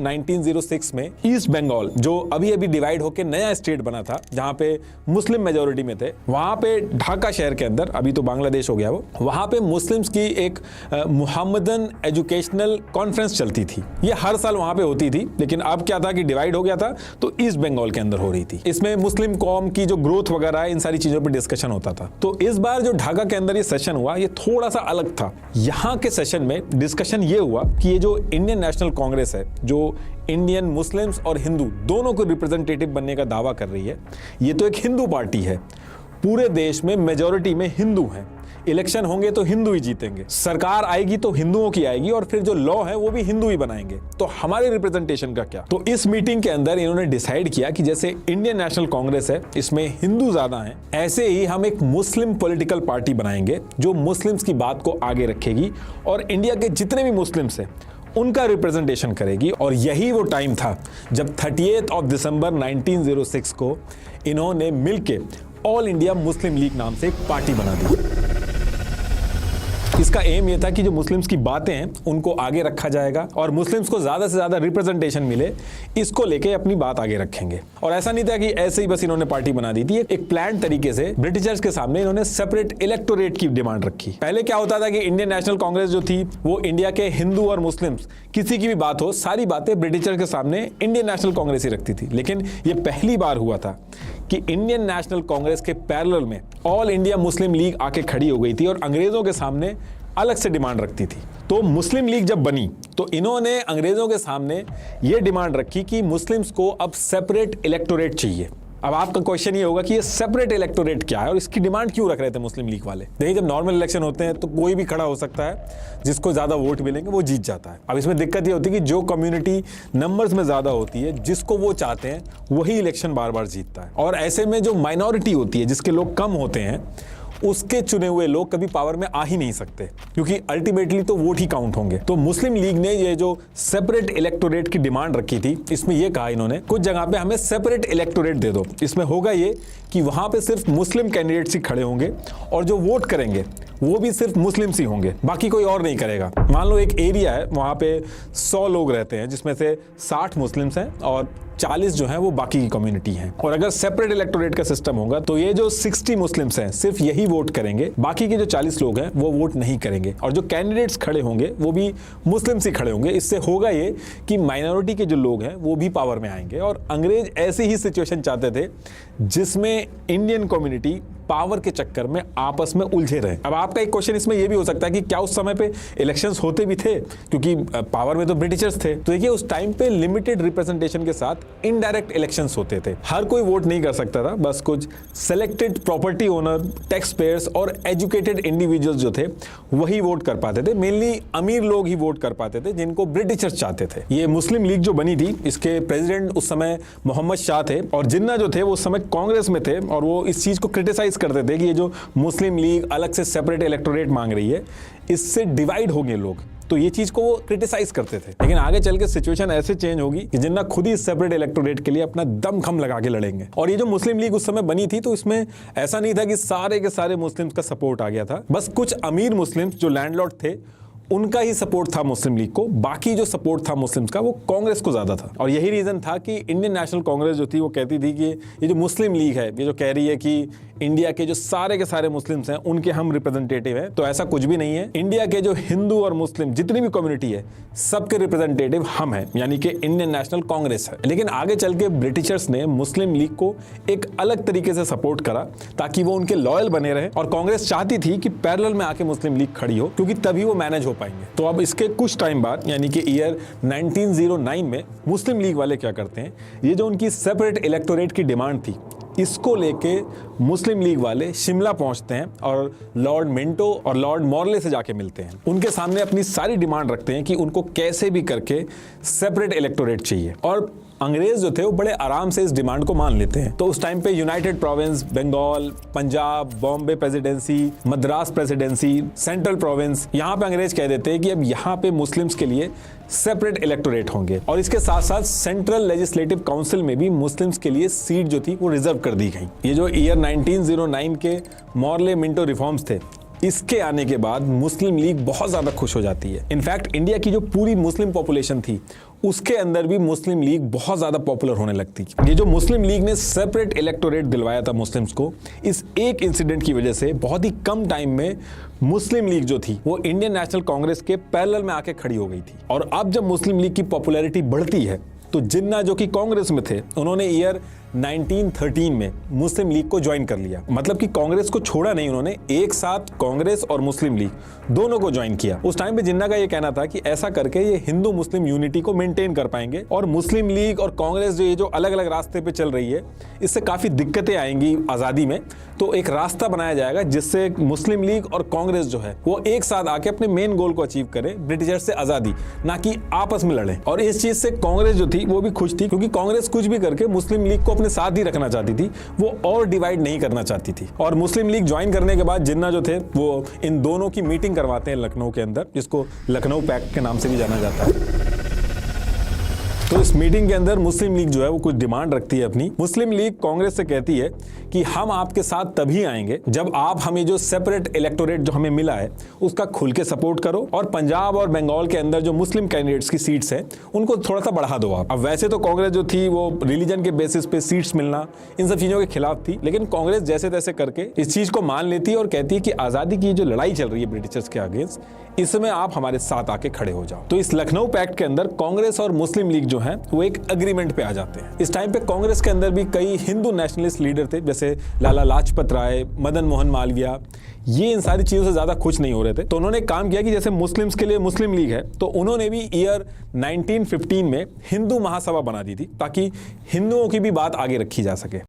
1906 में ईस्ट बंगाल जो अभी अभी डिवाइड होकर नया स्टेट बना था, जहां पे मुस्लिम मेजोरिटी में थे, वहां पे ढाका शहर के अंदर, अभी तो बांग्लादेश हो गया वो, वहां पे मुस्लिम्स की एक मुहम्मदन एजुकेशनल कॉन्फ्रेंस चलती थी। ये हर साल वहां पे होती थी, लेकिन अब क्या था कि डिवाइड हो गया था तो ईस्ट बंगाल के अंदर हो रही थी। इसमें मुस्लिम कौम की जो ग्रोथ वगैरह इन सारी चीजों पर डिस्कशन होता था। तो इस बार जो ढाका के अंदर ये सेशन हुआ, ये थोड़ा सा अलग था। यहाँ के सेशन में डिस्कशन ये हुआ कि ये जो इंडियन नेशनल कांग्रेस है, जो इंडियन मुस्लिम्स और हिंदू दोनों को रिप्रेजेंटेटिव बनने का दावा कर रही है, ये तो एक हिंदू पार्टी है। पूरे देश में मेजॉरिटी में हिंदू हैं, इलेक्शन होंगे तो हिंदू ही जीतेंगे, सरकार आएगी तो हिंदुओं की आएगी, और फिर जो लॉ है वो भी हिंदू ही बनाएंगे। तो हमारे रिप्रेजेंटेशन का क्या? तो इस मीटिंग के अंदर इन्होंने डिसाइड किया कि जैसे इंडियन नेशनल कांग्रेस है, इसमें हिंदू ज्यादा हैं, ऐसे ही हम एक मुस्लिम पॉलिटिकल पार्टी बनाएंगे जो मुस्लिम्स की बात को आगे रखेगी और इंडिया के जितने भी मुस्लिम्स हैं उनका रिप्रेजेंटेशन करेगी। और यही वो टाइम था जब 30 दिसंबर 1906 को इन्होंने मिलके ऑल इंडिया मुस्लिम लीग नाम से एक पार्टी बना दी। इसका एम ये था कि जो मुस्लिम्स की बातें हैं उनको आगे रखा जाएगा और मुस्लिम्स को ज्यादा से ज्यादा रिप्रेजेंटेशन मिले, इसको लेके अपनी बात आगे रखेंगे। और ऐसा नहीं था कि ऐसे ही बस इन्होंने पार्टी बना दी थी। एक प्लान तरीके से ब्रिटिशर्स के सामने इन्होंने सेपरेट इलेक्टोरेट की डिमांड रखी। पहले क्या होता था कि इंडियन नेशनल कांग्रेस जो थी वो इंडिया के हिंदू और मुस्लिम्स किसी की भी बात हो, सारी बातें ब्रिटिशर्स के सामने इंडियन नेशनल कांग्रेस ही रखती थी। लेकिन ये पहली बार हुआ था कि इंडियन नेशनल कांग्रेस के पैरेलल में ऑल इंडिया मुस्लिम लीग आके खड़ी हो गई थी और अंग्रेजों के सामने अलग से डिमांड रखती थी। तो मुस्लिम लीग जब बनी तो इन्होंने अंग्रेजों के सामने ये डिमांड रखी कि मुस्लिम्स को अब सेपरेट इलेक्टोरेट चाहिए। अब आपका क्वेश्चन ये होगा कि ये सेपरेट इलेक्टोरेट क्या है और इसकी डिमांड क्यों रख रहे थे मुस्लिम लीग वाले? देखिए, जब नॉर्मल इलेक्शन होते हैं तो कोई भी खड़ा हो सकता है, जिसको ज्यादा वोट मिलेंगे वो जीत जाता है। अब इसमें दिक्कत ये होती है कि जो कम्युनिटी नंबर्स में ज्यादा होती है, जिसको वो चाहते हैं वही इलेक्शन बार बार जीतता है। और ऐसे में जो माइनॉरिटी होती है, जिसके लोग कम होते हैं, उसके चुने हुए लोग कभी पावर में आ ही नहीं सकते, क्योंकि अल्टीमेटली तो वोट ही काउंट होंगे। तो मुस्लिम लीग ने ये जो सेपरेट इलेक्टोरेट की डिमांड रखी थी, इसमें ये कहा इन्होंने कुछ जगह पे हमें सेपरेट इलेक्टोरेट दे दो। इसमें होगा ये कि वहां पे सिर्फ मुस्लिम कैंडिडेट्स ही खड़े होंगे और जो वोट करेंगे वो भी सिर्फ मुस्लिम्स ही होंगे, बाकी कोई और नहीं करेगा। मान लो एक एरिया है, वहां पे 100 लोग रहते हैं, जिसमें से 60 मुस्लिम्स हैं और 40 जो है वो बाकी की कम्युनिटी हैं। और अगर सेपरेट इलेक्टोरेट का सिस्टम होगा तो ये जो 60 मुस्लिम्स हैं सिर्फ यही वोट करेंगे, बाकी के जो 40 लोग हैं वो वोट नहीं करेंगे। और जो कैंडिडेट्स खड़े होंगे वो भी मुस्लिम्स ही खड़े होंगे। इससे होगा ये कि माइनॉरिटी के जो लोग हैं वो भी पावर में आएंगे। और अंग्रेज ऐसी ही सिचुएशन चाहते थे जिसमें इंडियन कम्युनिटी पावर के चक्कर में आपस में उलझे रहे। अब आपका एक क्वेश्चन इसमें यह भी हो सकता है कि क्या उस समय पे इलेक्शंस होते भी थे, क्योंकि पावर में तो ब्रिटिशर्स थे। तो देखिए, उस टाइम पे लिमिटेड रिप्रेजेंटेशन के साथ इनडायरेक्ट इलेक्शंस होते थे। हर कोई वोट नहीं कर सकता था, बस कुछ selected property owner, tax payers और एजुकेटेड इंडिविजुअल्स जो थे वही वोट कर पाते थे। मेनली अमीर लोग ही वोट कर पाते थे, जिनको ब्रिटिशर्स चाहते थे। ये मुस्लिम लीग जो बनी थी, इसके प्रेसिडेंट उस समय मोहम्मद शाह थे और जिन्ना जो थे वो उस समय कांग्रेस में थे और वो इस चीज को क्रिटिसाइज करते थे कि ये जो मुस्लिम लीग अलग से सेपरेट इलेक्टोरेट मांग रही है, इससे डिवाइड होंगे लोग। तो ये चीज को वो क्रिटिसाइज करते थे। लेकिन आगे चल के सिचुएशन ऐसे चेंज होगी कि जिन्ना खुद ही सेपरेट इलेक्टोरेट के लिए अपना दम खम लगा के लड़ेंगे। और ये जो मुस्लिम लीग उस समय बनी थी, तो इसमें ऐसा नहीं था कि सारे के सारे मुस्लिम्स का सपोर्ट आ गया था। बस कुछ अमीर मुस्लिम्स जो लैंडलॉर्ड थे उनका ही सपोर्ट था मुस्लिम लीग को, बाकी जो सपोर्ट था मुस्लिम्स का वो कांग्रेस को ज्यादा था। और यही रीजन था कि इंडियन नेशनल कांग्रेस जो थी वो कहती थी कि ये जो मुस्लिम लीग है, ये जो कह रही है कि इंडिया के जो सारे के सारे मुस्लिम्स हैं उनके हम रिप्रेजेंटेटिव हैं, तो ऐसा कुछ भी नहीं है। इंडिया के जो हिंदू और मुस्लिम जितनी भी कम्युनिटी है, सबके रिप्रेजेंटेटिव हम हैं, यानी कि इंडियन नेशनल कांग्रेस है। लेकिन आगे चल के ब्रिटिशर्स ने मुस्लिम लीग को एक अलग तरीके से सपोर्ट करा ताकि वो उनके लॉयल बने रहे। और कांग्रेस चाहती थी कि पैरेलल में आके मुस्लिम लीग खड़ी हो, क्योंकि तभी वो मैनेज हो पाएंगे। तो अब इसके कुछ टाइम बाद, यानी कि ईयर 1909 में मुस्लिम लीग वाले क्या करते हैं, ये जो उनकी सेपरेट इलेक्टोरेट की डिमांड थी, इसको लेके मुस्लिम लीग वाले शिमला पहुंचते हैं और लॉर्ड मिंटो और लॉर्ड मॉर्ले से जाके मिलते हैं। उनके सामने अपनी सारी डिमांड रखते हैं कि उनको कैसे भी करके सेपरेट इलेक्टोरेट चाहिए। और अंग्रेज जो थे वो बड़े आराम से इस डिमांड को मान लेते हैं। तो उस टाइम पे united province, Bengal, Punjab, Bombay presidency, Madras presidency, central province, यहाँ पे अंग्रेज कह देते हैं कि अब यहाँ पे मुस्लिम्स के लिए सेपरेट इलेक्टोरेट होंगे। और इसके साथ साथ सेंट्रल लेजिस्लेटिव काउंसिल में भी मुस्लिम्स के लिए सीट जो थी वो रिजर्व कर दी गई। ये जो ईयर 1909 के मॉर्ले मिंटो रिफॉर्म्स थे, इसके आने के बाद मुस्लिम लीग बहुत ज्यादा खुश हो जाती है। इनफैक्ट इंडिया की जो पूरी मुस्लिम पॉपुलेशन थी उसके अंदर भी मुस्लिम लीग बहुत ज़्यादा पॉपुलर होने लगती। ये जो मुस्लिम लीग ने सेपरेट इलेक्टोरेट दिलवाया था मुस्लिम्स को, इस एक इंसिडेंट की वजह से बहुत ही कम टाइम में मुस्लिम लीग जो थी वो इंडियन नेशनल कांग्रेस के पैरेलल में आके खड़ी हो गई थी। और अब जब मुस्लिम लीग की पॉपुलैरिटी बढ़ती है तो जिन्ना जो कि कांग्रेस में थे, उन्होंने ईयर 1913 में मुस्लिम लीग को ज्वाइन कर लिया। मतलब कि कांग्रेस को छोड़ा नहीं, उन्होंने एक साथ कांग्रेस और मुस्लिम लीग दोनों को ज्वाइन किया। उस टाइम पे जिन्ना का ये कहना था कि ऐसा करके ये हिंदू मुस्लिम यूनिटी को मेंटेन कर पाएंगे और मुस्लिम लीग और कांग्रेस जो अलग अलग रास्ते पे चल रही है, इससे काफी दिक्कतें आएंगी आजादी में। तो एक रास्ता बनाया जाएगा जिससे मुस्लिम लीग और कांग्रेस जो है वो एक साथ आके अपने मेन गोल को अचीव करे, ब्रिटिशर्स से आजादी, ना कि आपस में लड़े। और इस चीज से कांग्रेस जो थी वो भी खुश थी, क्योंकि कांग्रेस कुछ भी करके मुस्लिम लीग को अपने साथ ही रखना चाहती थी, वो और डिवाइड नहीं करना चाहती थी। और मुस्लिम लीग ज्वाइन करने के बाद जिन्ना जो थे वो इन दोनों की मीटिंग करवाते हैं लखनऊ के अंदर, जिसको लखनऊ पैक्ट के नाम से भी जाना जाता है। तो इस मीटिंग के अंदर मुस्लिम लीग जो है वो कुछ डिमांड रखती है अपनी। मुस्लिम लीग कांग्रेस से कहती है कि हम आपके साथ तभी आएंगे जब आप हमें जो सेपरेट इलेक्टोरेट जो हमें मिला है उसका खुल के सपोर्ट करो, और पंजाब और बंगाल के अंदर जो मुस्लिम कैंडिडेट्स की सीट्स हैं उनको थोड़ा सा बढ़ा दो आप। अब वैसे तो कांग्रेस जो थी वो रिलीजन के बेसिस पे सीट्स मिलना, इन सब चीजों के खिलाफ थी, लेकिन कांग्रेस जैसे तैसे करके इस चीज को मान लेती है और कहती है कि आजादी की जो लड़ाई चल रही है ब्रिटिशर्स के अगेंस्ट, इसमें आप हमारे साथ आके खड़े हो जाओ। तो इस लखनऊ पैक्ट के अंदर कांग्रेस और मुस्लिम लीग जो है वो एक एग्रीमेंट पे आ जाते हैं। इस टाइम पे कांग्रेस के अंदर भी कई हिंदू नेशनलिस्ट लीडर थे, जैसे लाला लाजपत राय, मदन मोहन मालवीय, ये इन सारी चीजों से ज्यादा खुश नहीं हो रहे थे। तो उन्होंने काम किया कि जैसे मुस्लिम्स के लिए मुस्लिम लीग है, तो उन्होंने भी ईयर 1915 में हिंदू महासभा बना दी थी ताकि हिंदुओं की भी बात आगे रखी जा सके।